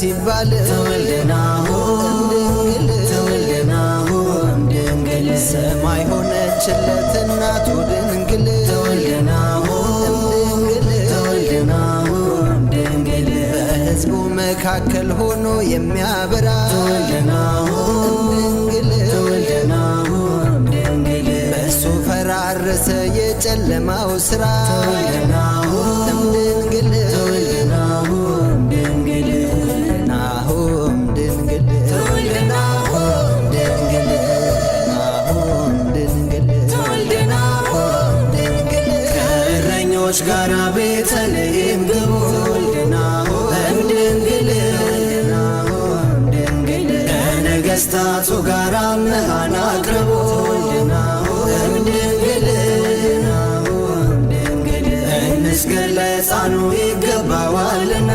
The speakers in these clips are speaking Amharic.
ሲባል ተወልደናሁ ድንግል ሰማይ ሆነችለት እናቱ ድንግል ተወልደናሁ ድንግል በሕዝቡ መካከል ሆኖ የሚያበራ ተወልደናሁ ድንግል በእሱ ፈራረሰ የጨለማው ሥራ ተወልደናሁ ድንግል ድንግል ናሆም ድንግል ተወልደናሁ ድንግል ናሆም ድንግል ከእረኞች ጋር ቤተልሔም ግቡ ድንግል ከነገሥታቱ ጋር መሃን አቅርቡ ድንግል እንስገድ ለሕፃኑ ይገባዋልና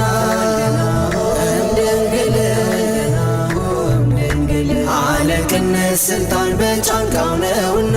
ድንግል አለቅነት ሥልጣን በጫንቃው ነውና